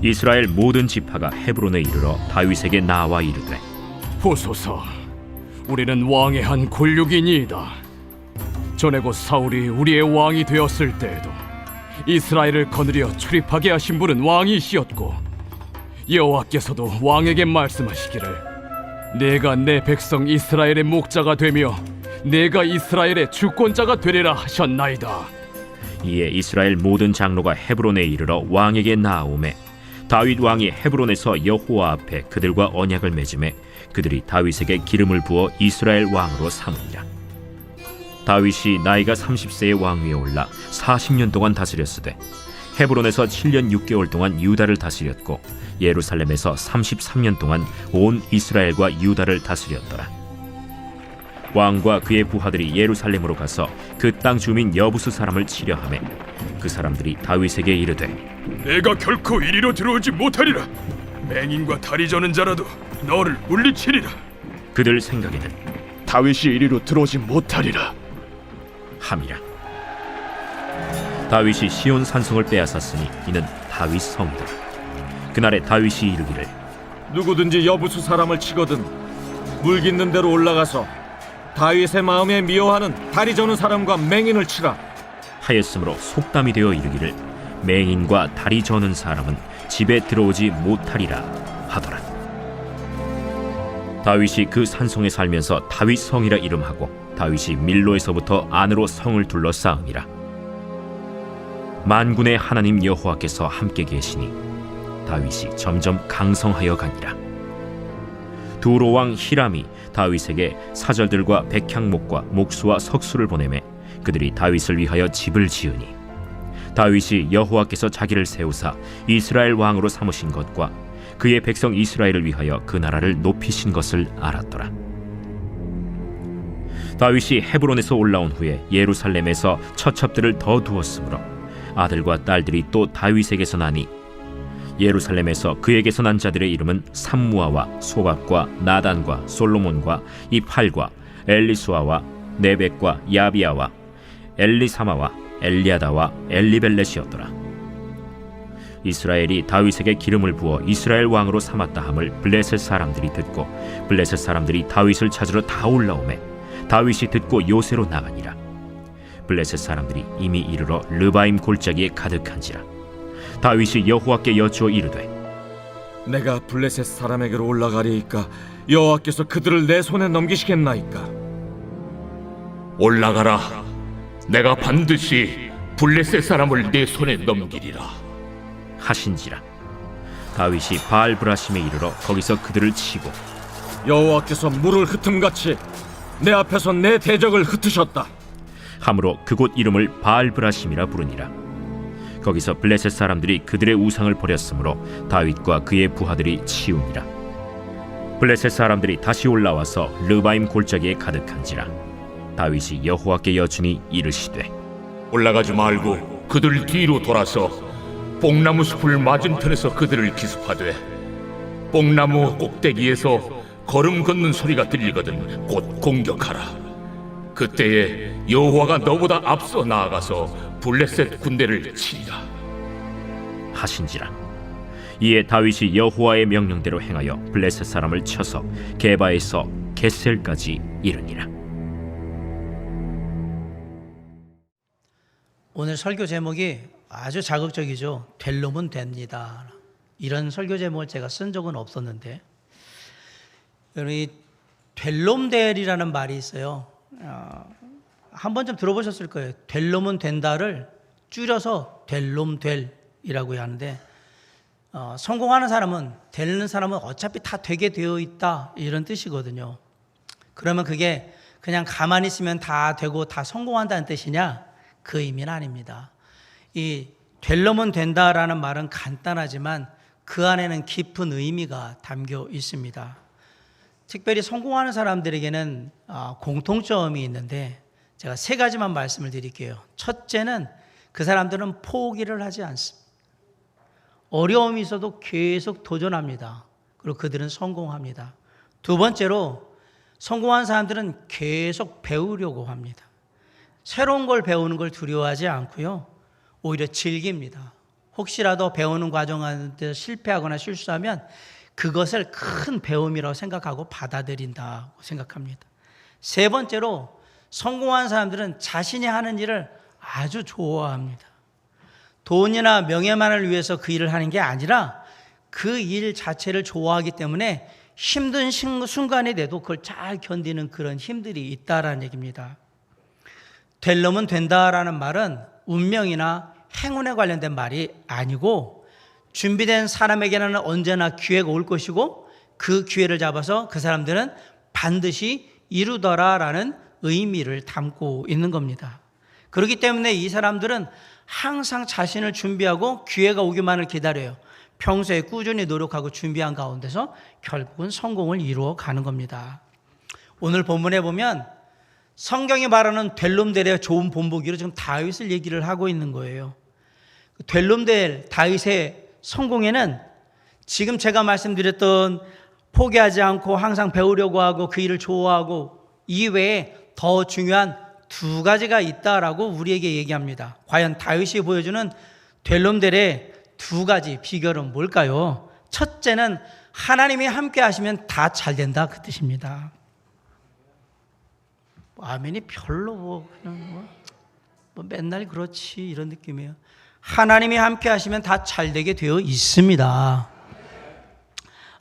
이스라엘 모든 지파가 헤브론에 이르러 다윗에게 나와 이르되, 보소서, 우리는 왕의 한 권력이니이다. 전에 곧 사울이 우리의 왕이 되었을 때에도 이스라엘을 거느려 출입하게 하신 분은 왕이시었고, 여호와께서도 왕에게 말씀하시기를 내가 내 백성 이스라엘의 목자가 되며 내가 이스라엘의 주권자가 되리라 하셨나이다. 이에 이스라엘 모든 장로가 헤브론에 이르러 왕에게 나아오매 다윗 왕이 헤브론에서 여호와 앞에 그들과 언약을 맺음에 그들이 다윗에게 기름을 부어 이스라엘 왕으로 삼으니라. 다윗이 나이가 30세의 왕위에 올라 40년 동안 다스렸으되 헤브론에서 7년 6개월 동안 유다를 다스렸고 예루살렘에서 33년 동안 온 이스라엘과 유다를 다스렸더라. 왕과 그의 부하들이 예루살렘으로 가서 그 땅 주민 여부수 사람을 치려하매 그 사람들이 다윗에게 이르되, 내가 결코 이리로 들어오지 못하리라. 맹인과 다리 저는 자라도 너를 물리치리라. 그들 생각에는 다윗이 이리로 들어오지 못하리라 함이라. 다윗이 시온 산성을 빼앗았으니 이는 다윗 성이다. 그날에 다윗이 이르기를, 누구든지 여부수 사람을 치거든 물깃는 대로 올라가서 다윗의 마음에 미워하는 다리 저는 사람과 맹인을 치라. 하였으므로 속담이 되어 이르기를 맹인과 다리 저는 사람은 집에 들어오지 못하리라 하더라. 다윗이 그 산성에 살면서 다윗 성이라 이름하고 다윗이 밀로에서부터 안으로 성을 둘러싸음이라. 만군의 하나님 여호와께서 함께 계시니 다윗이 점점 강성하여 가니라. 두로 왕 히람이 다윗에게 사절들과 백향목과 목수와 석수를 보내매 그들이 다윗을 위하여 집을 지으니 다윗이 여호와께서 자기를 세우사 이스라엘 왕으로 삼으신 것과 그의 백성 이스라엘을 위하여 그 나라를 높이신 것을 알았더라. 다윗이 헤브론에서 올라온 후에 예루살렘에서 처첩들을 더 두었으므로 아들과 딸들이 또 다윗에게서 나니 예루살렘에서 그에게서 난 자들의 이름은 삼무아와 소박과 나단과 솔로몬과 이팔과 엘리수아와 네벡과 야비아와 엘리사마와 엘리아다와 엘리벨렛이었더라. 이스라엘이 다윗에게 기름을 부어 이스라엘 왕으로 삼았다 함을 블레셋 사람들이 듣고 블레셋 사람들이 다윗을 찾으러 다 올라오매 다윗이 듣고 요새로 나가니라. 블레셋 사람들이 이미 이르러 르바임 골짜기에 가득한지라. 다윗이 여호와께 여쭈어 이르되, 내가 블레셋 사람에게로 올라가리이까 여호와께서 그들을 내 손에 넘기시겠나이까? 올라가라. 내가 반드시 블레셋 사람을 내 손에 넘기리라 하신지라. 다윗이 바알브라심에 이르러 거기서 그들을 치고 여호와께서 물을 흩음같이 내 앞에서 내 대적을 흩으셨다. 함으로 그곳 이름을 바알브라심이라 부르니라. 거기서 블레셋 사람들이 그들의 우상을 버렸으므로 다윗과 그의 부하들이 치우니라. 블레셋 사람들이 다시 올라와서 르바임 골짜기에 가득한지라. 다윗이 여호와께 여쭈니 이르시되, 올라가지 말고 그들 뒤로 돌아서 뽕나무 숲을 맞은편에서 그들을 기습하되 뽕나무 꼭대기에서 걸음 걷는 소리가 들리거든 곧 공격하라. 그때에 여호와가 너보다 앞서 나아가서 블레셋 군대를 치리라 하신지라. 이에 다윗이 여호와의 명령대로 행하여 블레셋 사람을 쳐서 게바에서 겟셀까지 이르니라. 오늘 설교 제목이 아주 자극적이죠. 될 놈은 됩니다. 이런 설교 제목을 제가 쓴 적은 없었는데, 여러분, 이 될 놈 될이라는 말이 있어요. 한 번쯤 들어보셨을 거예요. 될 놈은 된다를 줄여서 될 놈 될이라고 하는데, 성공하는 사람은, 되는 사람은 어차피 다 되게 되어 있다, 이런 뜻이거든요. 그러면 그게 그냥 가만히 있으면 다 되고 다 성공한다는 뜻이냐? 그 의미는 아닙니다. 이 될 놈은 된다라는 말은 간단하지만 그 안에는 깊은 의미가 담겨 있습니다. 특별히 성공하는 사람들에게는 공통점이 있는데 제가 세 가지만 말씀을 드릴게요. 첫째는 그 사람들은 포기를 하지 않습니다. 어려움이 있어도 계속 도전합니다. 그리고 그들은 성공합니다. 두 번째로 성공한 사람들은 계속 배우려고 합니다. 새로운 걸 배우는 걸 두려워하지 않고요. 오히려 즐깁니다. 혹시라도 배우는 과정에서 실패하거나 실수하면 그것을 큰 배움이라고 생각하고 받아들인다고 생각합니다. 세 번째로 성공한 사람들은 자신이 하는 일을 아주 좋아합니다. 돈이나 명예만을 위해서 그 일을 하는 게 아니라 그 일 자체를 좋아하기 때문에 힘든 순간이 돼도 그걸 잘 견디는 그런 힘들이 있다라는 얘기입니다. 될 놈은 된다라는 말은 운명이나 행운에 관련된 말이 아니고 준비된 사람에게는 언제나 기회가 올 것이고 그 기회를 잡아서 그 사람들은 반드시 이루더라라는 의미를 담고 있는 겁니다. 그렇기 때문에 이 사람들은 항상 자신을 준비하고 기회가 오기만을 기다려요. 평소에 꾸준히 노력하고 준비한 가운데서 결국은 성공을 이루어 가는 겁니다. 오늘 본문에 보면 성경이 말하는 될 놈 될의 좋은 본보기로 지금 다윗을 얘기를 하고 있는 거예요. 될 놈 될 다윗의 성공에는 지금 제가 말씀드렸던 포기하지 않고 항상 배우려고 하고 그 일을 좋아하고 이외에 더 중요한 두 가지가 있다라고 우리에게 얘기합니다. 과연 다윗이 보여주는 될 놈 될의 두 가지 비결은 뭘까요? 첫째는 하나님이 함께 하시면 다 잘 된다 그 뜻입니다. 아멘이 별로 그냥 맨날 그렇지 이런 느낌이에요. 하나님이 함께 하시면 다 잘 되게 되어 있습니다.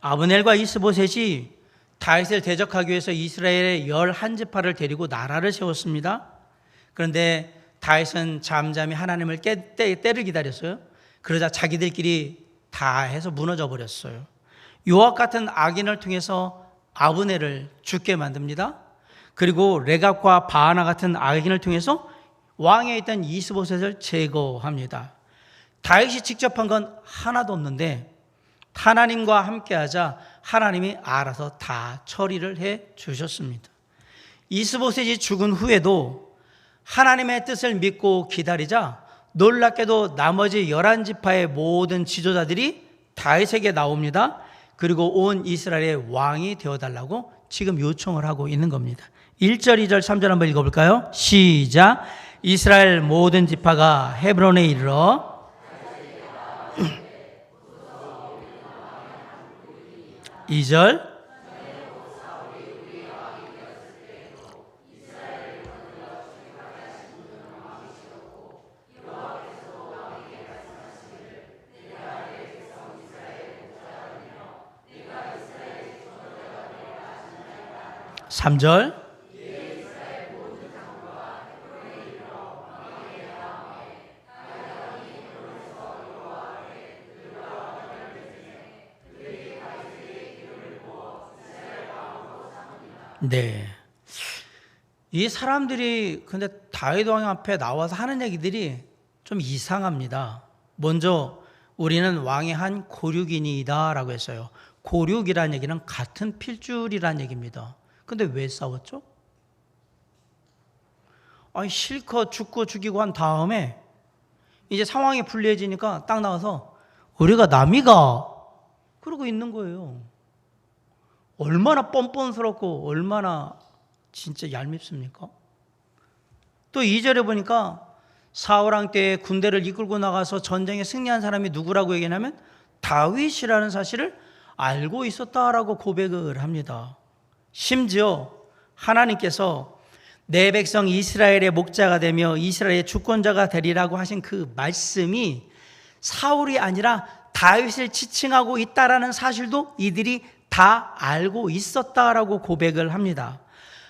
아브넬과 이스보셋이 다윗을 대적하기 위해서 이스라엘의 11지파를 데리고 나라를 세웠습니다. 그런데 다윗은 잠잠히 하나님을 때를 기다렸어요. 그러자 자기들끼리 다 해서 무너져 버렸어요. 요압 같은 악인을 통해서 아브넬을 죽게 만듭니다. 그리고 레갑과 바하나 같은 악인을 통해서 왕에 있던 이스보셋을 제거합니다. 다윗이 직접 한 건 하나도 없는데 하나님과 함께하자 하나님이 알아서 다 처리를 해 주셨습니다. 이스보셋이 죽은 후에도 하나님의 뜻을 믿고 기다리자 놀랍게도 나머지 11지파의 모든 지도자들이 다윗에게 나옵니다. 그리고 온 이스라엘의 왕이 되어달라고 지금 요청을 하고 있는 겁니다. 1절, 2절, 3절 한번 읽어볼까요? 시작. 이스라엘 모든 지파가 헤브론에 이르러 2절. 삼절 네. 이 사람들이 근데 다윗 왕 앞에 나와서 하는 얘기들이 좀 이상합니다. 먼저 우리는 왕의 한 고륙이니이다 라고 했어요. 고륙이라는 얘기는 같은 필줄이라는 얘기입니다. 근데 왜 싸웠죠? 아니 실컷 죽고 죽이고 한 다음에 이제 상황이 불리해지니까 딱 나와서 우리가 남이가 그러고 있는 거예요. 얼마나 뻔뻔스럽고 얼마나 진짜 얄밉습니까? 또 2절에 보니까 사울왕 때 군대를 이끌고 나가서 전쟁에 승리한 사람이 누구라고 얘기하냐면 다윗이라는 사실을 알고 있었다라고 고백을 합니다. 심지어 하나님께서 내 백성 이스라엘의 목자가 되며 이스라엘의 주권자가 되리라고 하신 그 말씀이 사울이 아니라 다윗을 지칭하고 있다라는 사실도 이들이 다 알고 있었다라고 고백을 합니다.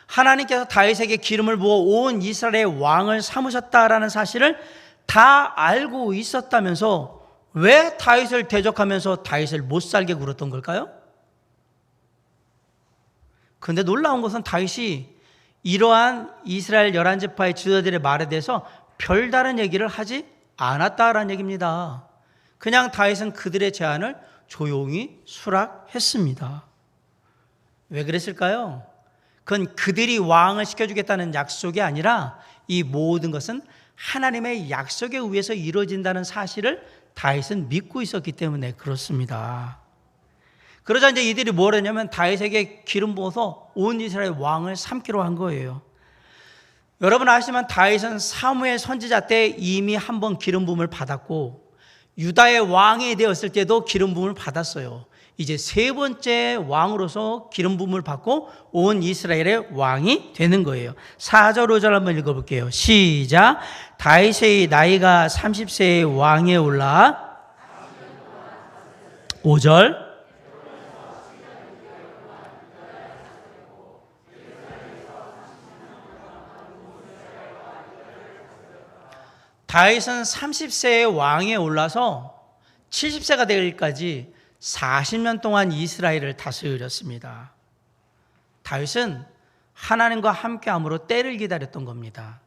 하나님께서 다윗에게 기름을 부어 온 이스라엘의 왕을 삼으셨다라는 사실을 다 알고 있었다면서 왜 다윗을 대적하면서 다윗을 못 살게 굴었던 걸까요? 그런데 놀라운 것은 다윗이 이러한 이스라엘 11지파의 지도자들의 말에 대해서 별다른 얘기를 하지 않았다라는 얘기입니다. 그냥 다윗은 그들의 제안을 조용히 수락했습니다. 왜 그랬을까요? 그건 그들이 왕을 시켜주겠다는 약속이 아니라 이 모든 것은 하나님의 약속에 의해서 이루어진다는 사실을 다윗은 믿고 있었기 때문에 그렇습니다. 그러자 이제 이들이 뭘 했냐면 다윗에게 기름 부어서 온 이스라엘 왕을 삼기로 한 거예요. 여러분 아시지만 다윗은 사무엘 선지자 때 이미 한 번 기름 부음을 받았고 유다의 왕이 되었을 때도 기름 부음을 받았어요. 이제 세 번째 왕으로서 기름 부음을 받고 온 이스라엘의 왕이 되는 거예요. 4절 5절 한번 읽어볼게요. 시작. 다윗의 나이가 30세의 왕에 올라 5절 다윗은 30세의 왕에 올라서 70세가 되기까지 40년 동안 이스라엘을 다스렸습니다. 다윗은 하나님과 함께함으로 때를 기다렸던 겁니다.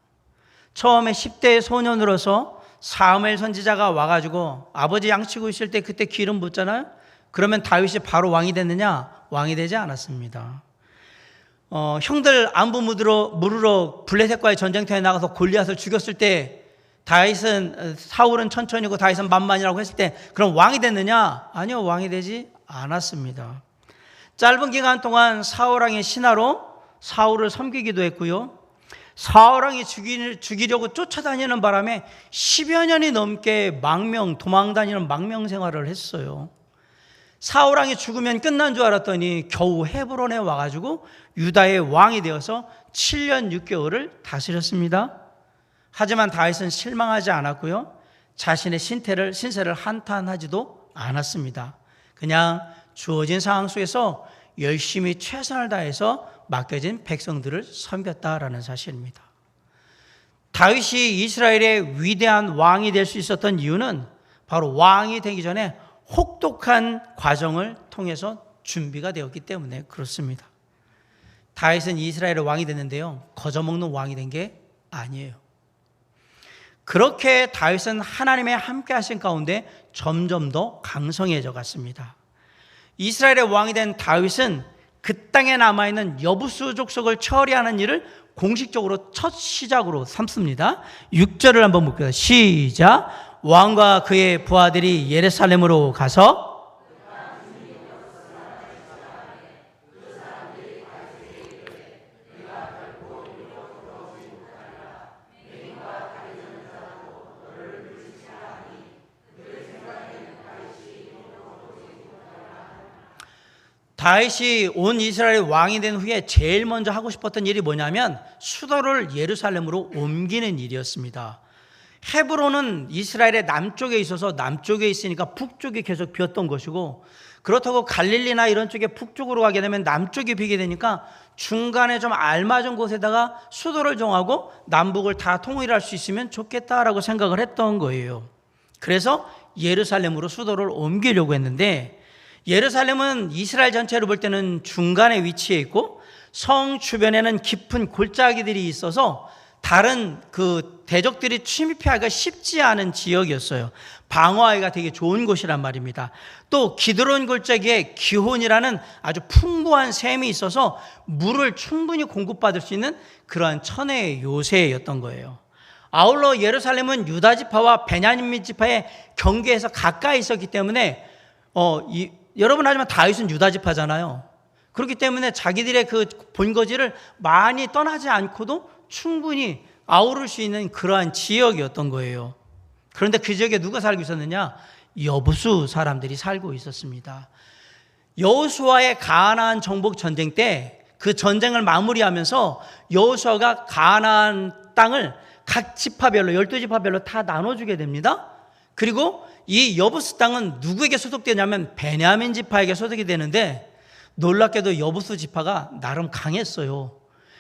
처음에 10대 소년으로서 사무엘 선지자가 와가지고 아버지 양치고 있을 때 그때 기름 붓잖아요. 그러면 다윗이 바로 왕이 됐느냐? 왕이 되지 않았습니다. 형들 안부 물으러 블레셋과의 전쟁터에 나가서 골리앗을 죽였을 때 사울은 천천히고 다윗은 만만이라고 했을 때 그럼 왕이 됐느냐? 아니요, 왕이 되지 않았습니다. 짧은 기간 동안 사울왕의 신하로 사울을 섬기기도 했고요. 사울왕이 죽이려고 쫓아다니는 바람에 10여 년이 넘게 도망다니는 망명 생활을 했어요. 사울왕이 죽으면 끝난 줄 알았더니 겨우 헤브론에 와가지고 유다의 왕이 되어서 7년 6개월을 다스렸습니다. 하지만 다윗은 실망하지 않았고요. 자신의 신세를 한탄하지도 않았습니다. 그냥 주어진 상황 속에서 열심히 최선을 다해서 맡겨진 백성들을 섬겼다라는 사실입니다. 다윗이 이스라엘의 위대한 왕이 될 수 있었던 이유는 바로 왕이 되기 전에 혹독한 과정을 통해서 준비가 되었기 때문에 그렇습니다. 다윗은 이스라엘의 왕이 됐는데요, 거저먹는 왕이 된 게 아니에요. 그렇게 다윗은 하나님의 함께 하신 가운데 점점 더 강성해져 갔습니다. 이스라엘의 왕이 된 다윗은 그 땅에 남아있는 여부수 족속을 처리하는 일을 공식적으로 첫 시작으로 삼습니다. 6절을 한번 볼게요. 시작. 왕과 그의 부하들이 예루살렘으로 가서 다윗이 온 이스라엘 왕이 된 후에 제일 먼저 하고 싶었던 일이 뭐냐면 수도를 예루살렘으로 옮기는 일이었습니다. 헤브론은 이스라엘의 남쪽에 있어서 남쪽에 있으니까 북쪽이 계속 비었던 것이고, 그렇다고 갈릴리나 이런 쪽에 북쪽으로 가게 되면 남쪽이 비게 되니까 중간에 좀 알맞은 곳에다가 수도를 정하고 남북을 다 통일할 수 있으면 좋겠다라고 생각을 했던 거예요. 그래서 예루살렘으로 수도를 옮기려고 했는데, 예루살렘은 이스라엘 전체로 볼 때는 중간에 위치해 있고 성 주변에는 깊은 골짜기들이 있어서 다른 그 대적들이 침입하기가 쉽지 않은 지역이었어요. 방어하기가 되게 좋은 곳이란 말입니다. 또 기드론 골짜기에 기혼이라는 아주 풍부한 샘이 있어서 물을 충분히 공급받을 수 있는 그러한 천혜의 요새였던 거예요. 아울러 예루살렘은 유다 지파와 베냐민 지파의 경계에서 가까이 있었기 때문에 여러분 하지만 다윗은 유다 지파잖아요. 그렇기 때문에 자기들의 그 본거지를 많이 떠나지 않고도 충분히 아우를 수 있는 그러한 지역이었던 거예요. 그런데 그 지역에 누가 살고 있었느냐? 여부수 사람들이 살고 있었습니다. 여호수아의 가나안 정복 전쟁 때 그 전쟁을 마무리하면서 여호수아가 가나안 땅을 각 지파별로 12지파별로 다 나눠주게 됩니다. 그리고 이 여부수 땅은 누구에게 소속되냐면 베냐민 지파에게 소속이 되는데, 놀랍게도 여부수 지파가 나름 강했어요.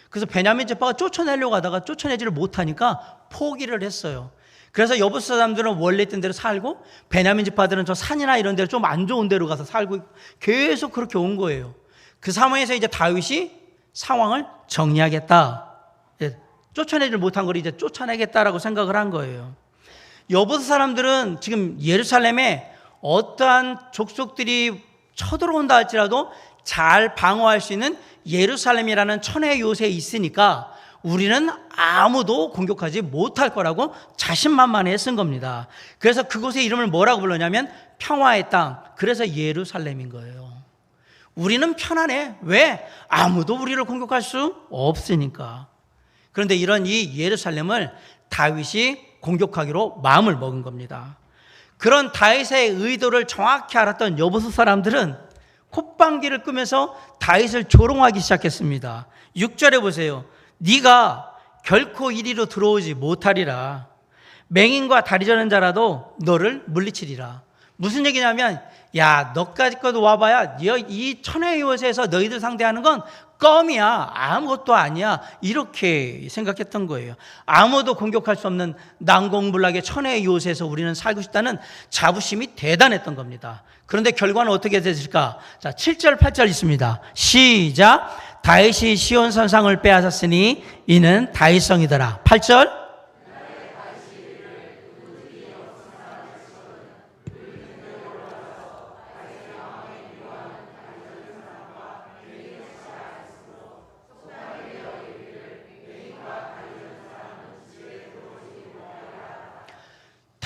그래서 베냐민 지파가 쫓아내려고 하다가 쫓아내지를 못하니까 포기를 했어요. 그래서 여부수 사람들은 원래 있던 데로 살고 베냐민 지파들은 저 산이나 이런 데로 좀 안 좋은 데로 가서 살고 계속 그렇게 온 거예요. 그 상황에서 이제 다윗이 상황을 정리하겠다, 쫓아내지를 못한 걸 이제 쫓아내겠다라고 생각을 한 거예요. 여부수 사람들은 지금 예루살렘에 어떠한 족속들이 쳐들어온다 할지라도 잘 방어할 수 있는 예루살렘이라는 천혜의 요새에 있으니까 우리는 아무도 공격하지 못할 거라고 자신만만해 쓴 겁니다. 그래서 그곳의 이름을 뭐라고 불렀냐면 평화의 땅, 그래서 예루살렘인 거예요. 우리는 편안해. 왜? 아무도 우리를 공격할 수 없으니까. 그런데 이런 이 예루살렘을 다윗이 공격하기로 마음을 먹은 겁니다. 그런 다윗의 의도를 정확히 알았던 여부수 사람들은 콧방귀를 끄면서 다윗을 조롱하기 시작했습니다. 6절에 보세요. 네가 결코 이리로 들어오지 못하리라. 맹인과 다리 저는 자라도 너를 물리치리라. 무슨 얘기냐면, 야, 너까지 것도 와봐야 이 천의 요새에서 너희들 상대하는 건 껌이야. 아무것도 아니야. 이렇게 생각했던 거예요. 아무도 공격할 수 없는 난공불락의 천의 요새에서 우리는 살고 싶다는 자부심이 대단했던 겁니다. 그런데 결과는 어떻게 됐을까? 자, 7절, 8절 있습니다. 시작. 다윗이 시온 선상을 빼앗았으니 이는 다윗성이더라. 8절.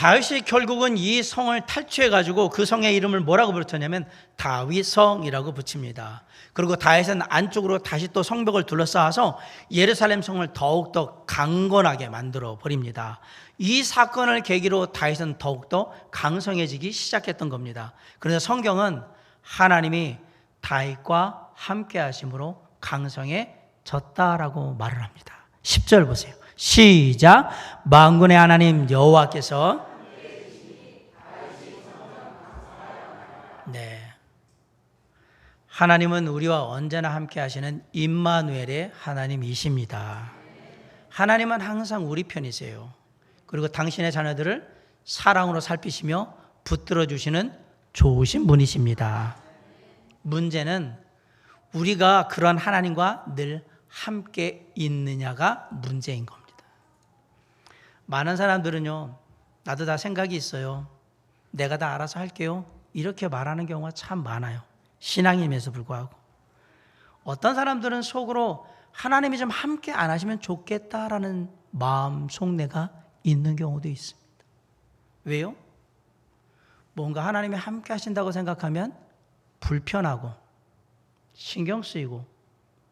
다윗이 결국은 이 성을 탈취해가지고 그 성의 이름을 뭐라고 붙였냐면 다윗성이라고 붙입니다. 그리고 다윗은 안쪽으로 다시 또 성벽을 둘러싸아서 예루살렘 성을 더욱더 강건하게 만들어 버립니다. 이 사건을 계기로 다윗은 더욱더 강성해지기 시작했던 겁니다. 그래서 성경은 하나님이 다윗과 함께 하심으로 강성해졌다라고 말을 합니다. 10절 보세요. 시작. 만군의 하나님 여호와께서 네, 하나님은 우리와 언제나 함께 하시는 임마누엘의 하나님이십니다. 하나님은 항상 우리 편이세요. 그리고 당신의 자녀들을 사랑으로 살피시며 붙들어 주시는 좋으신 분이십니다. 문제는 우리가 그런 하나님과 늘 함께 있느냐가 문제인 겁니다. 많은 사람들은요, 나도 다 생각이 있어요. 내가 다 알아서 할게요. 이렇게 말하는 경우가 참 많아요. 신앙임에도 불구하고. 어떤 사람들은 속으로 하나님이 좀 함께 안 하시면 좋겠다라는 마음 속내가 있는 경우도 있습니다. 왜요? 뭔가 하나님이 함께 하신다고 생각하면 불편하고 신경 쓰이고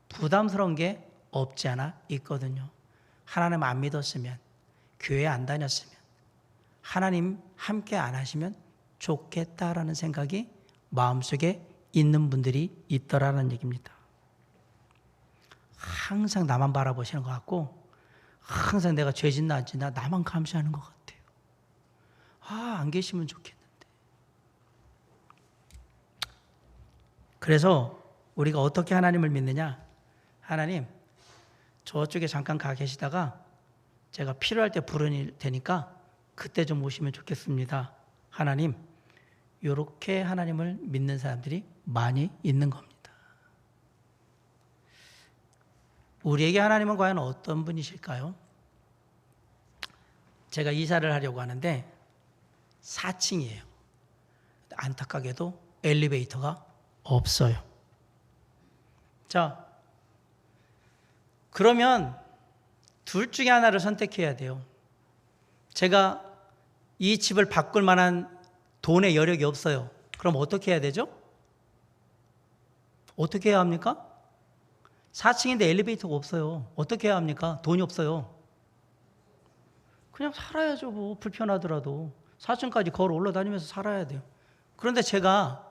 부담스러운 게 없지 않아 있거든요. 하나님 안 믿었으면, 교회 안 다녔으면, 하나님 함께 안 하시면 좋겠다라는 생각이 마음속에 있는 분들이 있더라는 얘기입니다. 항상 나만 바라보시는 것 같고, 항상 내가 죄 짓나 안 짓나 나만 감시하는 것 같아요. 안 계시면 좋겠는데. 그래서 우리가 어떻게 하나님을 믿느냐? 하나님, 저쪽에 잠깐 가 계시다가 제가 필요할 때 부르실 테니까 그때 좀 오시면 좋겠습니다. 하나님, 이렇게 하나님을 믿는 사람들이 많이 있는 겁니다. 우리에게 하나님은 과연 어떤 분이실까요? 제가 이사를 하려고 하는데 4층이에요. 안타깝게도 엘리베이터가 없어요. 자, 그러면 둘 중에 하나를 선택해야 돼요. 제가 이 집을 바꿀 만한 돈의 여력이 없어요. 그럼 어떻게 해야 되죠? 어떻게 해야 합니까? 4층인데 엘리베이터가 없어요. 어떻게 해야 합니까? 돈이 없어요. 그냥 살아야죠. 뭐 불편하더라도 4층까지 걸어 올라다니면서 살아야 돼요. 그런데 제가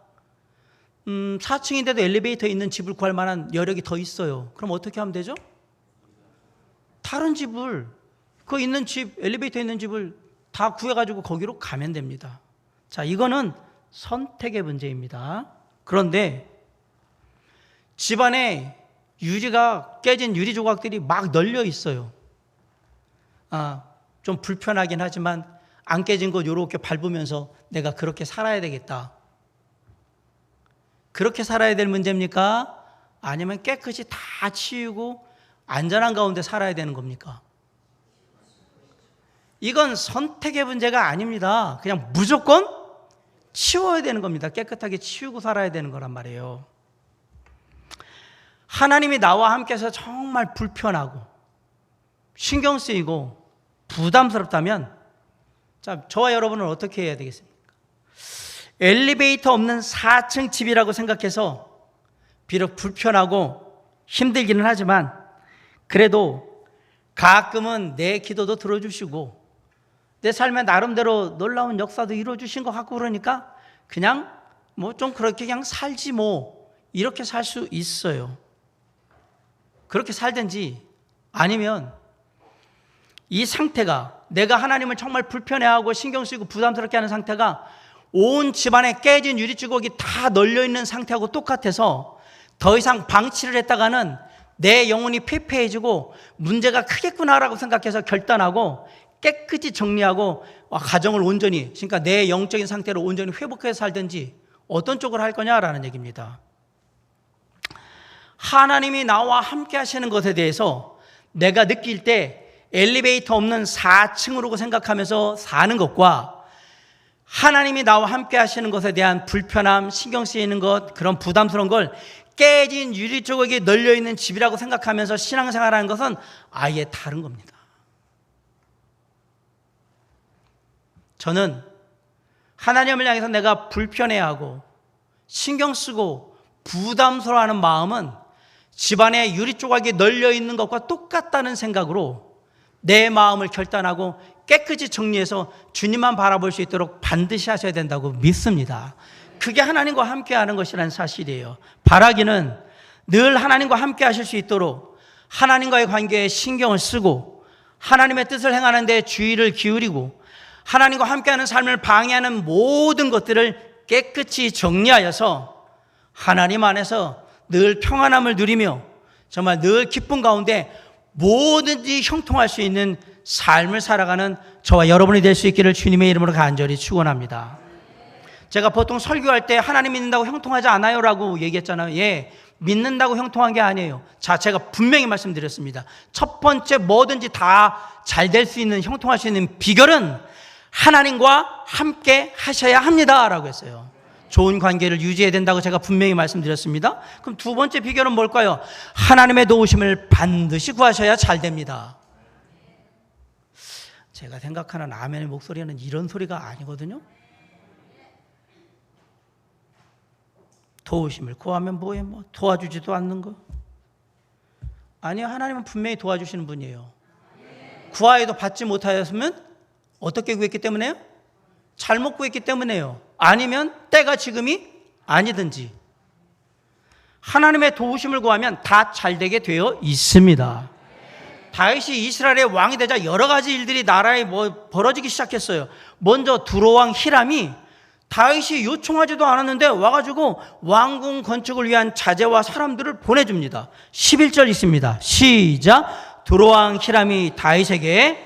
4층인데도 엘리베이터 있는 집을 구할 만한 여력이 더 있어요. 그럼 어떻게 하면 되죠? 다른 집을, 그 있는 집, 엘리베이터 있는 집을 다 구해가지고 거기로 가면 됩니다. 자, 이거는 선택의 문제입니다. 그런데 집안에 유리가 깨진 유리 조각들이 막 널려 있어요. 좀 불편하긴 하지만 안 깨진 거 이렇게 밟으면서 내가 그렇게 살아야 되겠다. 그렇게 살아야 될 문제입니까? 아니면 깨끗이 다 치우고 안전한 가운데 살아야 되는 겁니까? 이건 선택의 문제가 아닙니다. 그냥 무조건 치워야 되는 겁니다. 깨끗하게 치우고 살아야 되는 거란 말이에요. 하나님이 나와 함께해서 정말 불편하고 신경 쓰이고 부담스럽다면, 자, 저와 여러분은 어떻게 해야 되겠습니까? 엘리베이터 없는 4층 집이라고 생각해서 비록 불편하고 힘들기는 하지만 그래도 가끔은 내 기도도 들어주시고 내 삶에 나름대로 놀라운 역사도 이루어주신 것 같고 그러니까 그냥 뭐 좀 그렇게 그냥 살지 뭐 이렇게 살 수 있어요. 그렇게 살든지 아니면 이 상태가 내가 하나님을 정말 불편해하고 신경 쓰이고 부담스럽게 하는 상태가 온 집안에 깨진 유리주걱이 다 널려있는 상태하고 똑같아서 더 이상 방치를 했다가는 내 영혼이 폐폐해지고 문제가 크겠구나라고 생각해서 결단하고 깨끗이 정리하고 가정을 온전히, 그러니까 내 영적인 상태로 온전히 회복해서 살든지 어떤 쪽을 할 거냐라는 얘기입니다. 하나님이 나와 함께 하시는 것에 대해서 내가 느낄 때 엘리베이터 없는 4층으로 생각하면서 사는 것과 하나님이 나와 함께 하시는 것에 대한 불편함, 신경 쓰이는 것, 그런 부담스러운 걸 깨진 유리조각이 널려있는 집이라고 생각하면서 신앙생활하는 것은 아예 다른 겁니다. 저는 하나님을 향해서 내가 불편해하고 신경 쓰고 부담스러워하는 마음은 집안에 유리조각이 널려있는 것과 똑같다는 생각으로 내 마음을 결단하고 깨끗이 정리해서 주님만 바라볼 수 있도록 반드시 하셔야 된다고 믿습니다. 그게 하나님과 함께 하는 것이라는 사실이에요. 바라기는 늘 하나님과 함께 하실 수 있도록 하나님과의 관계에 신경을 쓰고 하나님의 뜻을 행하는 데 주의를 기울이고 하나님과 함께하는 삶을 방해하는 모든 것들을 깨끗이 정리하여서 하나님 안에서 늘 평안함을 누리며 정말 늘 기쁨 가운데 뭐든지 형통할 수 있는 삶을 살아가는 저와 여러분이 될 수 있기를 주님의 이름으로 간절히 축원합니다. 제가 보통 설교할 때 하나님 믿는다고 형통하지 않아요 라고 얘기했잖아요. 예, 믿는다고 형통한 게 아니에요. 자, 제가 분명히 말씀드렸습니다. 첫 번째 뭐든지 다 잘 될 수 있는, 형통할 수 있는 비결은 하나님과 함께 하셔야 합니다 라고 했어요. 좋은 관계를 유지해야 된다고 제가 분명히 말씀드렸습니다. 그럼 두 번째 비결은 뭘까요? 하나님의 도우심을 반드시 구하셔야 잘 됩니다. 제가 생각하는 아멘의 목소리는 이런 소리가 아니거든요. 도우심을 구하면 뭐해? 뭐 도와주지도 않는 거. 아니요, 하나님은 분명히 도와주시는 분이에요. 구하여도 받지 못하였으면 어떻게 구했기 때문에요? 잘못 구했기 때문에요. 아니면 때가 지금이 아니든지. 하나님의 도우심을 구하면 다 잘되게 되어 있습니다. 다윗이 이스라엘의 왕이 되자 여러 가지 일들이 나라에 벌어지기 시작했어요. 먼저 두로왕 히람이 다윗이 요청하지도 않았는데 와가지고 왕궁 건축을 위한 자재와 사람들을 보내줍니다. 11절 있습니다. 시작. 두로왕 히람이 다윗에게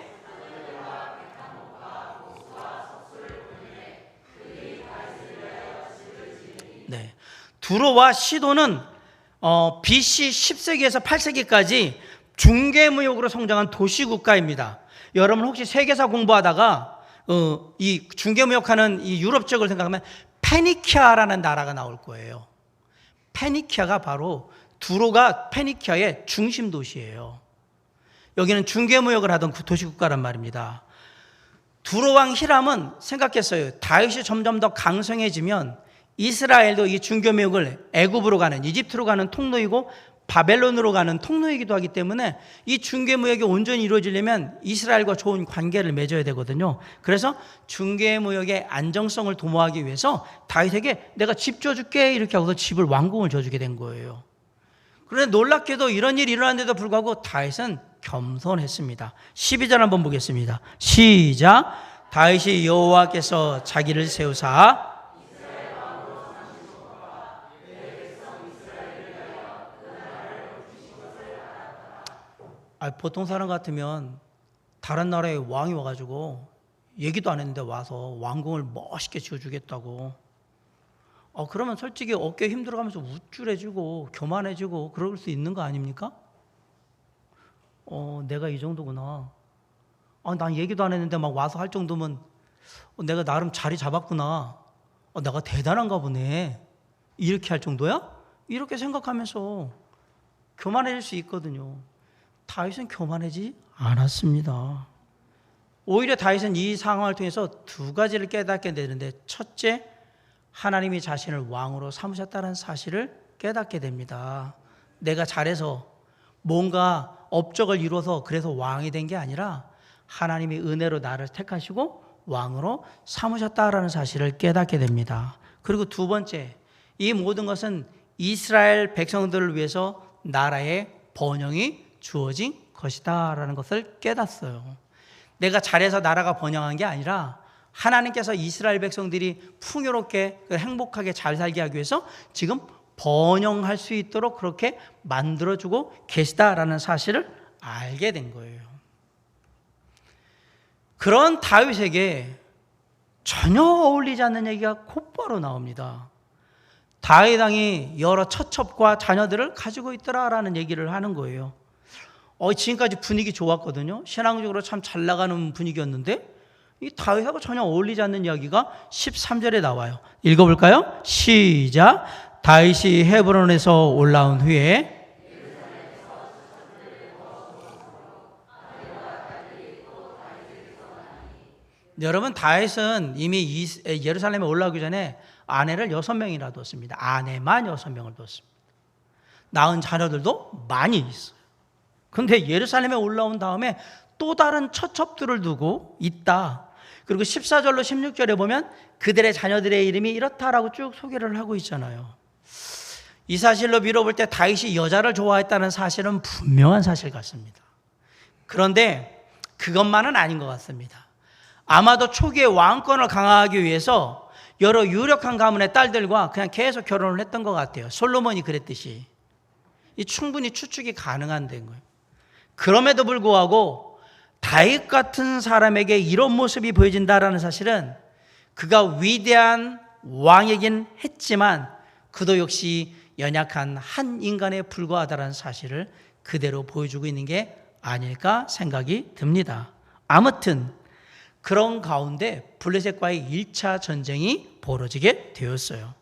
네, 두로와 시도는 BC 10세기에서 8세기까지 중개무역으로 성장한 도시국가입니다. 여러분 혹시 세계사 공부하다가 이 중개무역하는 이 유럽 지역을 생각하면 페니키아라는 나라가 나올 거예요. 페니키아가 바로 두로가 페니키아의 중심 도시예요. 여기는 중개무역을 하던 그 도시국가란 말입니다. 두로왕 히람은 생각했어요. 다윗이 점점 더 강성해지면 이스라엘도 이 중개무역을 애굽으로 가는, 이집트로 가는 통로이고 바벨론으로 가는 통로이기도 하기 때문에 이 중개무역이 온전히 이루어지려면 이스라엘과 좋은 관계를 맺어야 되거든요. 그래서 중개무역의 안정성을 도모하기 위해서 다윗에게 내가 집 줘줄게 이렇게 하고서 집을, 왕궁을 줘주게 된 거예요. 그런데 놀랍게도 이런 일이 일어났는데도 불구하고 다윗은 겸손했습니다. 12절 한번 보겠습니다. 시작. 다윗이 여호와께서 자기를 세우사 보통 사람 같으면 다른 나라의 왕이 와가지고 얘기도 안 했는데 와서 왕궁을 멋있게 지어주겠다고. 그러면 솔직히 어깨 힘들어가면서 우쭐해지고 교만해지고 그럴 수 있는 거 아닙니까? 내가 이 정도구나. 난 얘기도 안 했는데 막 와서 할 정도면 내가 나름 자리 잡았구나. 내가 대단한가 보네. 이렇게 할 정도야? 이렇게 생각하면서 교만해질 수 있거든요. 다윗은 교만하지 않았습니다. 오히려 다윗은 이 상황을 통해서 두 가지를 깨닫게 되는데, 첫째, 하나님이 자신을 왕으로 삼으셨다는 사실을 깨닫게 됩니다. 내가 잘해서 뭔가 업적을 이루어서 그래서 왕이 된 게 아니라 하나님이 은혜로 나를 택하시고 왕으로 삼으셨다라는 사실을 깨닫게 됩니다. 그리고 두 번째, 이 모든 것은 이스라엘 백성들을 위해서 나라의 번영이 주어진 것이다라는 것을 깨닫어요. 내가 잘해서 나라가 번영한 게 아니라 하나님께서 이스라엘 백성들이 풍요롭게 행복하게 잘 살게 하기 위해서 지금 번영할 수 있도록 그렇게 만들어주고 계시다라는 사실을 알게 된 거예요. 그런 다윗에게 전혀 어울리지 않는 얘기가 곧바로 나옵니다. 다윗 왕이 여러 처첩과 자녀들을 가지고 있더라라는 얘기를 하는 거예요. 지금까지 분위기 좋았거든요. 신앙적으로 참 잘 나가는 분위기였는데 이 다윗하고 전혀 어울리지 않는 이야기가 13절에 나와요. 읽어볼까요? 시작. 다윗이 헤브론에서 올라온 후에 여러분, 다윗은 이미 예루살렘에 올라오기 전에 아내를 6명이나 뒀습니다. 아내만 6명을 뒀습니다. 낳은 자녀들도 많이 있어요. 그런데 예루살렘에 올라온 다음에 또 다른 처첩들을 두고 있다. 그리고 14절로 16절에 보면 그들의 자녀들의 이름이 이렇다라고 쭉 소개를 하고 있잖아요. 이 사실로 미뤄볼 때 다윗이 여자를 좋아했다는 사실은 분명한 사실 같습니다. 그런데 그것만은 아닌 것 같습니다. 아마도 초기에 왕권을 강화하기 위해서 여러 유력한 가문의 딸들과 그냥 계속 결혼을 했던 것 같아요. 솔로몬이 그랬듯이. 이 충분히 추측이 가능한 데인 거예요. 그럼에도 불구하고 다윗 같은 사람에게 이런 모습이 보여진다라는 사실은 그가 위대한 왕이긴 했지만 그도 역시 연약한 한 인간에 불과하다는 사실을 그대로 보여주고 있는 게 아닐까 생각이 듭니다. 아무튼 그런 가운데 블레셋과의 1차 전쟁이 벌어지게 되었어요.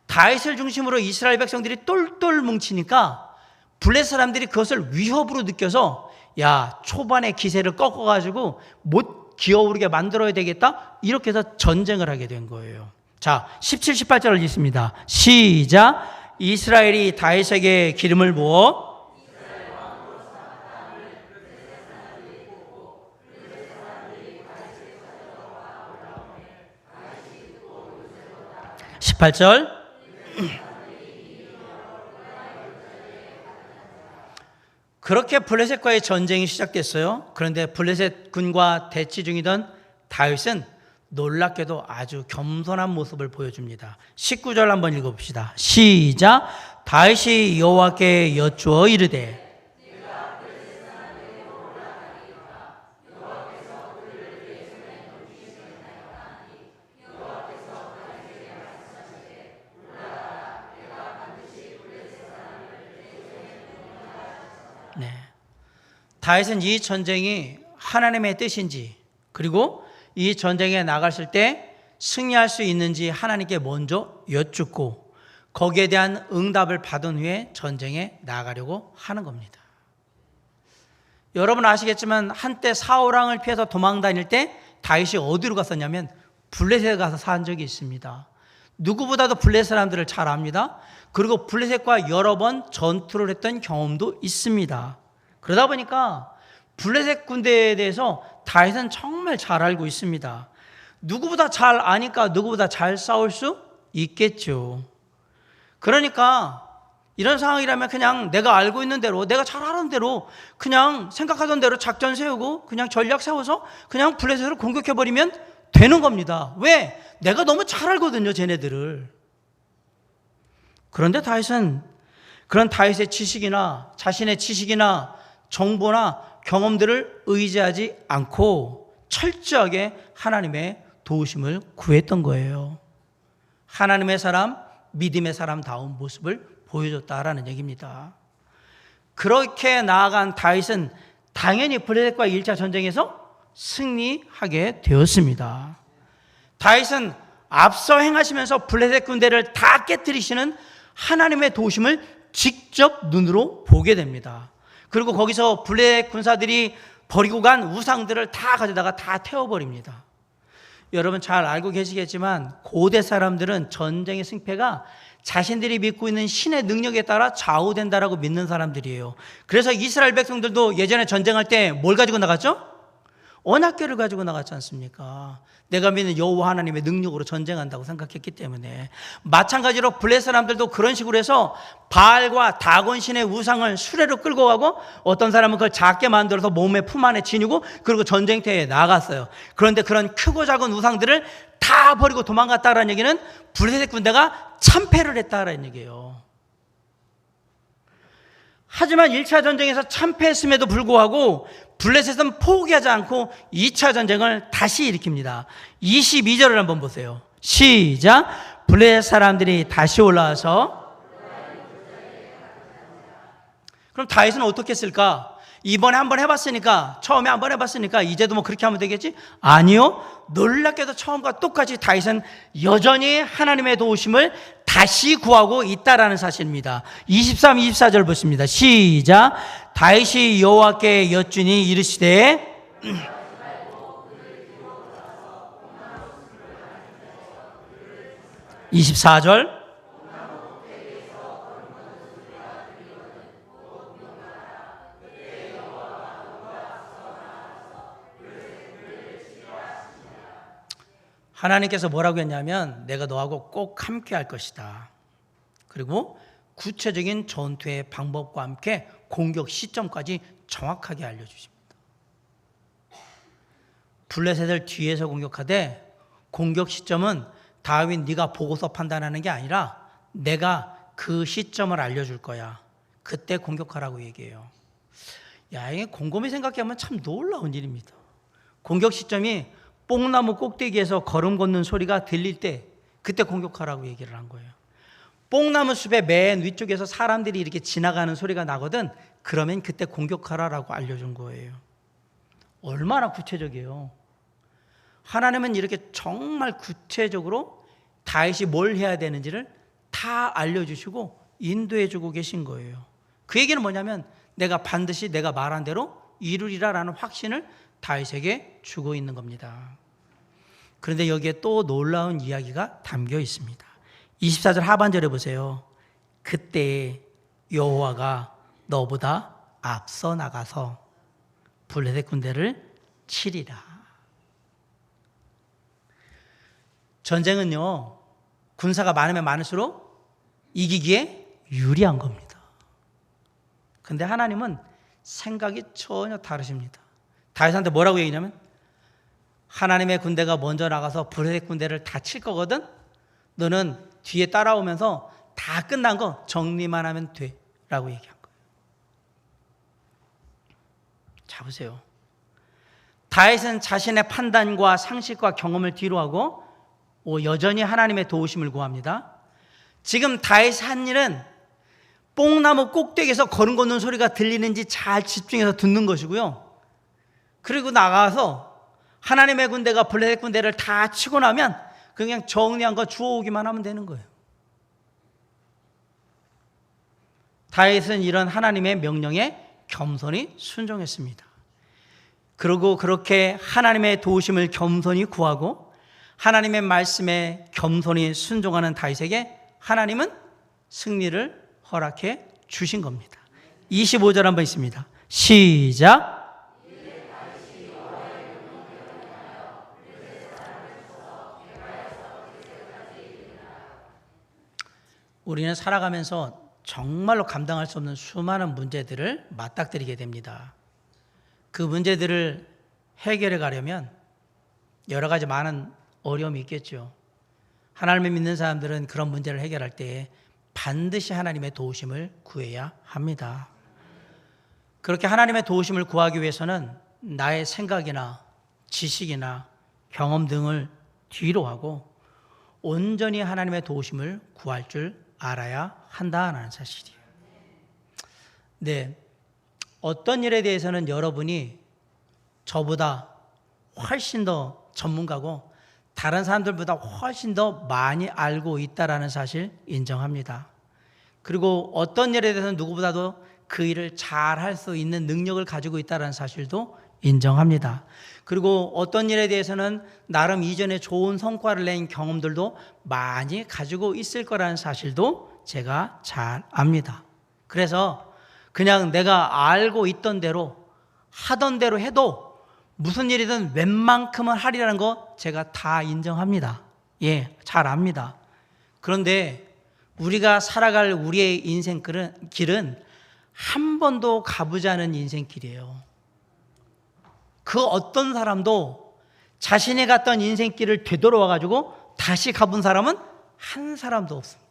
다윗을 중심으로 이스라엘 백성들이 똘똘 뭉치니까 블레셋 사람들이 그것을 위협으로 느껴서 야, 초반에 기세를 꺾어가지고 못 기어오르게 만들어야 되겠다, 이렇게 해서 전쟁을 하게 된 거예요. 자, 17, 18절을 읽습니다. 시작. 이스라엘이 다윗에게 기름을 부어 18절. 그렇게 블레셋과의 전쟁이 시작됐어요. 그런데 블레셋 군과 대치 중이던 다윗은 놀랍게도 아주 겸손한 모습을 보여줍니다. 19절 한번 읽어봅시다. 시작. 다윗이 여호와께 여쭈어 이르되 네. 다윗은 이 전쟁이 하나님의 뜻인지, 그리고 이 전쟁에 나갔을 때 승리할 수 있는지 하나님께 먼저 여쭙고 거기에 대한 응답을 받은 후에 전쟁에 나가려고 하는 겁니다. 여러분 아시겠지만 한때 사울 왕을 피해서 도망 다닐 때 다윗이 어디로 갔었냐면 블레셋에 가서 산 적이 있습니다. 누구보다도 블레셋 사람들을 잘 압니다. 그리고 블레셋과 여러 번 전투를 했던 경험도 있습니다. 그러다 보니까 블레셋 군대에 대해서 다윗은 정말 잘 알고 있습니다. 누구보다 잘 아니까 누구보다 잘 싸울 수 있겠죠. 그러니까 이런 상황이라면 그냥 내가 알고 있는 대로, 내가 잘 아는 대로, 그냥 생각하던 대로 작전 세우고 그냥 전략 세워서 그냥 블레셋을 공격해버리면 되는 겁니다. 왜? 내가 너무 잘 알거든요, 쟤네들을. 그런데 다윗은 그런 다윗의 지식이나 자신의 지식이나 정보나 경험들을 의지하지 않고 철저하게 하나님의 도우심을 구했던 거예요. 하나님의 사람, 믿음의 사람다운 모습을 보여줬다라는 얘기입니다. 그렇게 나아간 다윗은 당연히 블레셋과 1차 전쟁에서 승리하게 되었습니다. 다윗은 앞서 행하시면서 블레셋 군대를 다 깨뜨리시는 하나님의 도우심을 직접 눈으로 보게 됩니다. 그리고 거기서 블레셋 군사들이 버리고 간 우상들을 다 가져다가 다 태워버립니다. 여러분 잘 알고 계시겠지만 고대 사람들은 전쟁의 승패가 자신들이 믿고 있는 신의 능력에 따라 좌우된다라고 믿는 사람들이에요. 그래서 이스라엘 백성들도 예전에 전쟁할 때 뭘 가지고 나갔죠? 언약궤를 가지고 나갔지 않습니까? 내가 믿는 여호와 하나님의 능력으로 전쟁한다고 생각했기 때문에. 마찬가지로 블레 사람들도 그런 식으로 해서 바알과 다곤 신의 우상을 수레로 끌고 가고 어떤 사람은 그걸 작게 만들어서 몸에 품 안에 지니고 그리고 전쟁터에 나갔어요. 그런데 그런 크고 작은 우상들을 다 버리고 도망갔다라는 얘기는 블레셋 군대가 참패를 했다라는 얘기예요. 하지만 1차 전쟁에서 참패했음에도 불구하고 블레셋은 포기하지 않고 2차 전쟁을 다시 일으킵니다. 22절을 한번 보세요. 시작. 블레셋 사람들이 다시 올라와서. 그럼 다윗은 어떻게 했을까? 이번에 한번 해봤으니까, 처음에 한번 해봤으니까 이제도 뭐 그렇게 하면 되겠지? 아니요. 놀랍게도 처음과 똑같이 다윗은 여전히 하나님의 도우심을 다시 구하고 있다라는 사실입니다. 23, 24절 보십니다. 시작. 다윗이 여호와께 여쭈니 이르시되 24절. 하나님께서 뭐라고 했냐면 내가 너하고 꼭 함께 할 것이다. 그리고 구체적인 전투의 방법과 함께 공격 시점까지 정확하게 알려주십니다. 블레셋을 뒤에서 공격하되 공격 시점은 다윗 네가 보고서 판단하는 게 아니라 내가 그 시점을 알려줄 거야. 그때 공격하라고 얘기해요. 야, 이게 곰곰이 생각해보면 참 놀라운 일입니다. 공격 시점이 뽕나무 꼭대기에서 걸음 걷는 소리가 들릴 때 그때 공격하라고 얘기를 한 거예요. 뽕나무 숲의 맨 위쪽에서 사람들이 이렇게 지나가는 소리가 나거든. 그러면 그때 공격하라라고 알려준 거예요. 얼마나 구체적이에요. 하나님은 이렇게 정말 구체적으로 다윗이 뭘 해야 되는지를 다 알려주시고 인도해주고 계신 거예요. 그 얘기는 뭐냐면 내가 반드시 내가 말한 대로 이루리라라는 확신을 다윗에게 주고 있는 겁니다. 그런데 여기에 또 놀라운 이야기가 담겨 있습니다. 24절 하반절에 보세요. 그때 여호와가 너보다 앞서 나가서 블레셋 군대를 치리라. 전쟁은요, 군사가 많으면 많을수록 이기기에 유리한 겁니다. 그런데 하나님은 생각이 전혀 다르십니다. 다윗한테 뭐라고 얘기냐면 하나님의 군대가 먼저 나가서 블레셋 군대를 다 칠 거거든. 너는 뒤에 따라오면서 다 끝난 거 정리만 하면 돼 라고 얘기한 거예요. 자, 보세요. 다윗은 자신의 판단과 상식과 경험을 뒤로하고 여전히 하나님의 도우심을 구합니다. 지금 다윗이 한 일은 뽕나무 꼭대기에서 걸음 걷는 소리가 들리는지 잘 집중해서 듣는 것이고요. 그리고 나가서 하나님의 군대가 블레셋 군대를 다 치고 나면 그냥 정리한 거 주워오기만 하면 되는 거예요. 다윗은 이런 하나님의 명령에 겸손히 순종했습니다. 그리고 그렇게 하나님의 도우심을 겸손히 구하고 하나님의 말씀에 겸손히 순종하는 다윗에게 하나님은 승리를 허락해 주신 겁니다. 25절 한번 있습니다. 시작. 우리는 살아가면서 정말로 감당할 수 없는 수많은 문제들을 맞닥뜨리게 됩니다. 그 문제들을 해결해 가려면 여러 가지 많은 어려움이 있겠죠. 하나님을 믿는 사람들은 그런 문제를 해결할 때 반드시 하나님의 도우심을 구해야 합니다. 그렇게 하나님의 도우심을 구하기 위해서는 나의 생각이나 지식이나 경험 등을 뒤로 하고 온전히 하나님의 도우심을 구할 줄 알아야 한다는 사실이에요. 네, 어떤 일에 대해서는 여러분이 저보다 훨씬 더 전문가고 다른 사람들보다 훨씬 더 많이 알고 있다는 사실 인정합니다. 그리고 어떤 일에 대해서는 누구보다도 그 일을 잘 할 수 있는 능력을 가지고 있다는 사실도 인정합니다. 그리고 어떤 일에 대해서는 나름 이전에 좋은 성과를 낸 경험들도 많이 가지고 있을 거라는 사실도 제가 잘 압니다. 그래서 그냥 내가 알고 있던 대로 하던 대로 해도 무슨 일이든 웬만큼은 하리라는 거 제가 다 인정합니다. 예, 잘 압니다. 그런데 우리가 살아갈 우리의 인생길은 한 번도 가보지 않은 인생길이에요. 그 어떤 사람도 자신이 갔던 인생길을 되돌아와가지고 다시 가본 사람은 한 사람도 없습니다.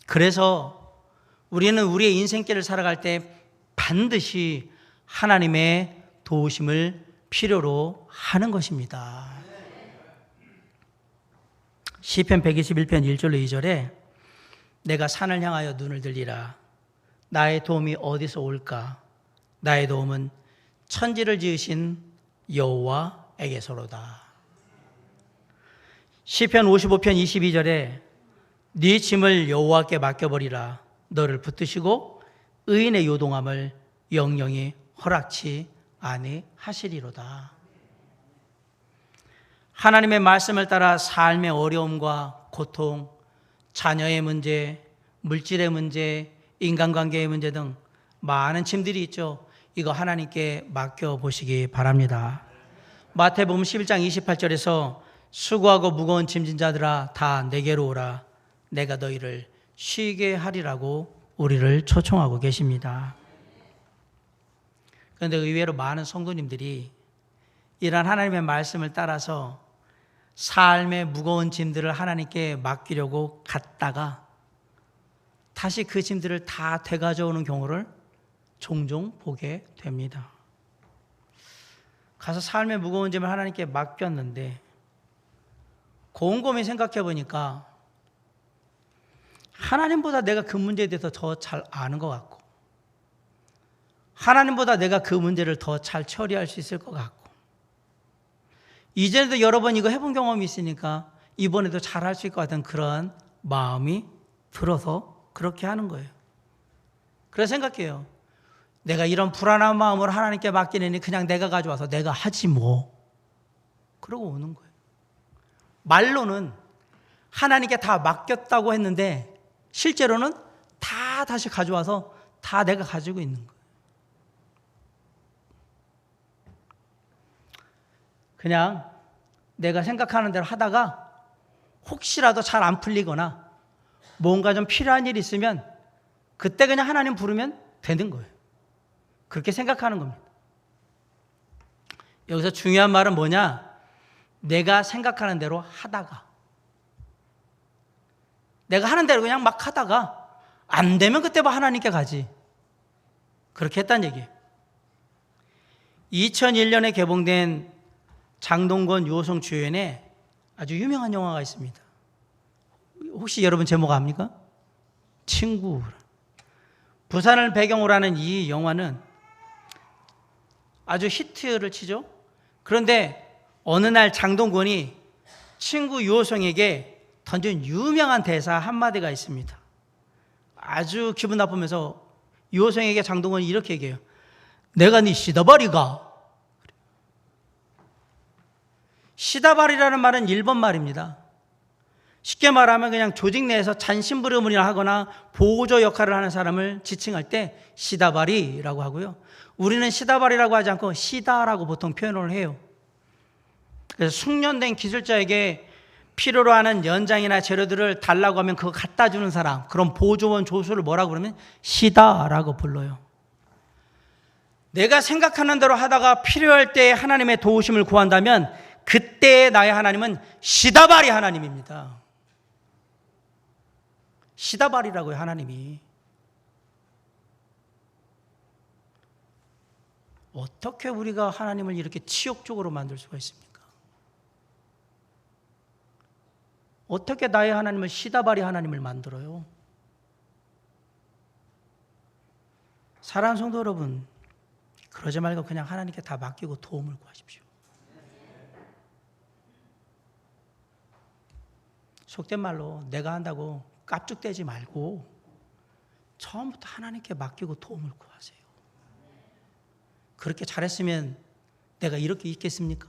그래서 우리는 우리의 인생길을 살아갈 때 반드시 하나님의 도우심을 필요로 하는 것입니다. 시편 121편 1절로 2절에 내가 산을 향하여 눈을 들리라. 나의 도움이 어디서 올까? 나의 도움은 천지를 지으신 여호와에게서로다. 시편 55편 22절에 네 짐을 여호와께 맡겨버리라. 너를 붙드시고 의인의 요동함을 영영이 허락치 아니하시리로다. 하나님의 말씀을 따라 삶의 어려움과 고통, 자녀의 문제, 물질의 문제, 인간관계의 문제 등 많은 짐들이 있죠. 이거 하나님께 맡겨보시기 바랍니다. 마태복음 11장 28절에서 수고하고 무거운 짐진 자들아 다 내게로 오라. 내가 너희를 쉬게 하리라고 우리를 초청하고 계십니다. 그런데 의외로 많은 성도님들이 이러한 하나님의 말씀을 따라서 삶의 무거운 짐들을 하나님께 맡기려고 갔다가 다시 그 짐들을 다 되가져오는 경우를 종종 보게 됩니다. 가서 삶의 무거운 짐을 하나님께 맡겼는데 곰곰이 생각해 보니까 하나님보다 내가 그 문제에 대해서 더 잘 아는 것 같고 하나님보다 내가 그 문제를 더 잘 처리할 수 있을 것 같고 이전에도 여러 번 이거 해본 경험이 있으니까 이번에도 잘할 수 있을 것 같은 그런 마음이 들어서 그렇게 하는 거예요. 그래서 생각해요. 내가 이런 불안한 마음으로 하나님께 맡기느니 그냥 내가 가져와서 내가 하지 뭐. 그러고 오는 거예요. 말로는 하나님께 다 맡겼다고 했는데 실제로는 다 다시 가져와서 다 내가 가지고 있는 거예요. 그냥 내가 생각하는 대로 하다가 혹시라도 잘 안 풀리거나 뭔가 좀 필요한 일이 있으면 그때 그냥 하나님 부르면 되는 거예요. 그렇게 생각하는 겁니다. 여기서 중요한 말은 뭐냐? 내가 생각하는 대로 하다가 내가 하는 대로 그냥 막 하다가 안 되면 그때 봐 하나님께 가지. 그렇게 했다는 얘기예요. 2001년에 개봉된 장동건 유호성 주연의 아주 유명한 영화가 있습니다. 혹시 여러분 제목 압니까? 친구. 부산을 배경으로 하는 이 영화는 아주 히트를 치죠. 그런데 어느 날 장동건이 친구 유호성에게 던진 유명한 대사 한마디가 있습니다. 아주 기분 나쁘면서 유호성에게 장동건이 이렇게 얘기해요. 내가 네 시다바리가. 시다바리라는 말은 일본 말입니다. 쉽게 말하면 그냥 조직 내에서 잔심부름이나 하거나 보호조 역할을 하는 사람을 지칭할 때 시다바리라고 하고요. 우리는 시다바리라고 하지 않고 시다라고 보통 표현을 해요. 그래서 숙련된 기술자에게 필요로 하는 연장이나 재료들을 달라고 하면 그거 갖다 주는 사람, 그런 보조원 조수를 뭐라고 그러면 시다라고 불러요. 내가 생각하는 대로 하다가 필요할 때 하나님의 도우심을 구한다면 그때 나의 하나님은 시다바리 하나님입니다. 시다바리라고요, 하나님이. 어떻게 우리가 하나님을 이렇게 치욕적으로 만들 수가 있습니까? 어떻게 나의 하나님을 시다바리 하나님을 만들어요? 사랑하는 성도 여러분, 그러지 말고 그냥 하나님께 다 맡기고 도움을 구하십시오. 속된 말로 내가 한다고 깝죽대지 말고 처음부터 하나님께 맡기고 도움을 구하세요. 그렇게 잘했으면 내가 이렇게 있겠습니까?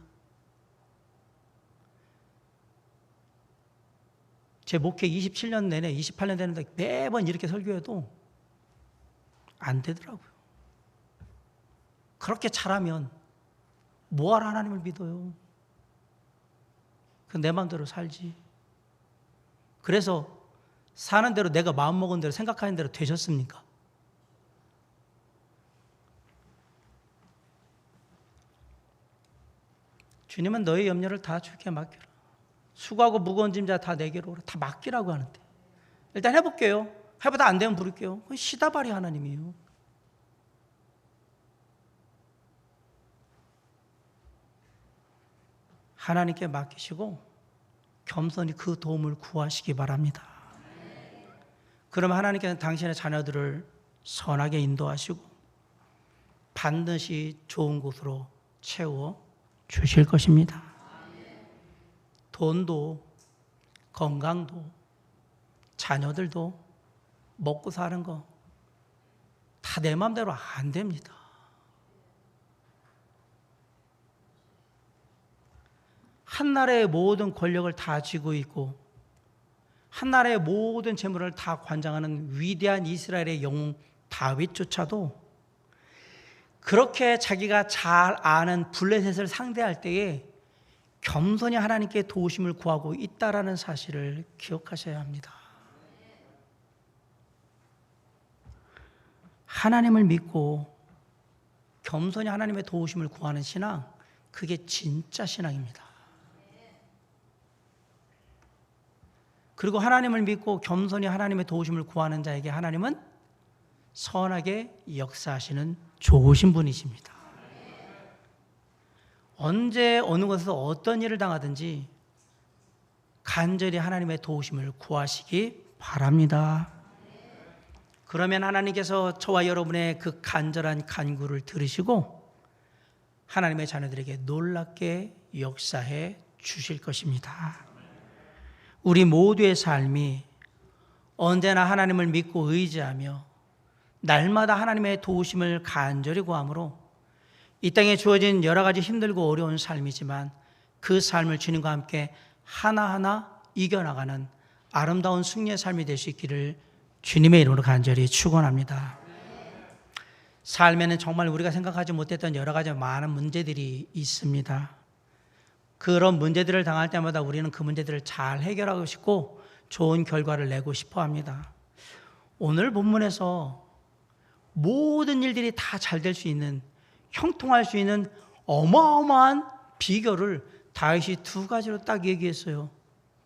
제 목회 27년 내내 28년 되는데 매번 이렇게 설교해도 안 되더라고요. 그렇게 잘하면 뭐하러 하나님을 믿어요? 내 마음대로 살지. 그래서 사는 대로 내가 마음먹은 대로 생각하는 대로 되셨습니까? 주님은 너의 염려를 다 주께 맡겨라. 수고하고 무거운 짐자 다 내게로 오라. 다 맡기라고 하는데 일단 해볼게요. 해보다 안 되면 부를게요. 그건 시다발이 하나님이에요. 하나님께 맡기시고 겸손히 그 도움을 구하시기 바랍니다. 그러면 하나님께서는 당신의 자녀들을 선하게 인도하시고 반드시 좋은 곳으로 채워 주실 것입니다. 돈도 건강도 자녀들도 먹고 사는 거 다 내 마음대로 안 됩니다. 한나라의 모든 권력을 다 쥐고 있고 한나라의 모든 재물을 다 관장하는 위대한 이스라엘의 영웅 다윗조차도 그렇게 자기가 잘 아는 블레셋을 상대할 때에 겸손히 하나님께 도우심을 구하고 있다라는 사실을 기억하셔야 합니다. 하나님을 믿고 겸손히 하나님의 도우심을 구하는 신앙, 그게 진짜 신앙입니다. 그리고 하나님을 믿고 겸손히 하나님의 도우심을 구하는 자에게 하나님은 선하게 역사하시는 좋으신 분이십니다. 언제 어느 곳에서 어떤 일을 당하든지 간절히 하나님의 도우심을 구하시기 바랍니다. 그러면 하나님께서 저와 여러분의 그 간절한 간구를 들으시고 하나님의 자녀들에게 놀랍게 역사해 주실 것입니다. 우리 모두의 삶이 언제나 하나님을 믿고 의지하며 날마다 하나님의 도우심을 간절히 구함으로 이 땅에 주어진 여러 가지 힘들고 어려운 삶이지만 그 삶을 주님과 함께 하나하나 이겨나가는 아름다운 승리의 삶이 될 수 있기를 주님의 이름으로 간절히 축원합니다. 삶에는 정말 우리가 생각하지 못했던 여러 가지 많은 문제들이 있습니다. 그런 문제들을 당할 때마다 우리는 그 문제들을 잘 해결하고 싶고 좋은 결과를 내고 싶어 합니다. 오늘 본문에서 모든 일들이 다 잘 될 수 있는, 형통할 수 있는 어마어마한 비결을 다윗이 두 가지로 딱 얘기했어요.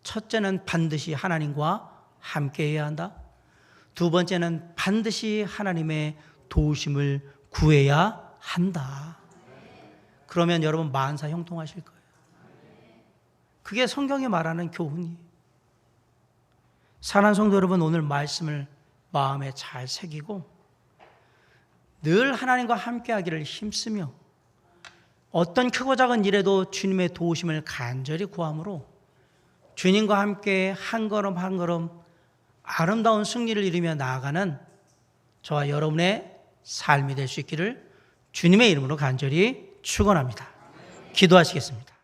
첫째는 반드시 하나님과 함께 해야 한다. 두 번째는 반드시 하나님의 도우심을 구해야 한다. 그러면 여러분 만사 형통하실 거예요. 그게 성경이 말하는 교훈이에요. 사랑하는 성도 여러분, 오늘 말씀을 마음에 잘 새기고 늘 하나님과 함께 하기를 힘쓰며 어떤 크고 작은 일에도 주님의 도우심을 간절히 구함으로 주님과 함께 한 걸음 한 걸음 아름다운 승리를 이루며 나아가는 저와 여러분의 삶이 될 수 있기를 주님의 이름으로 간절히 축원합니다. 기도하시겠습니다.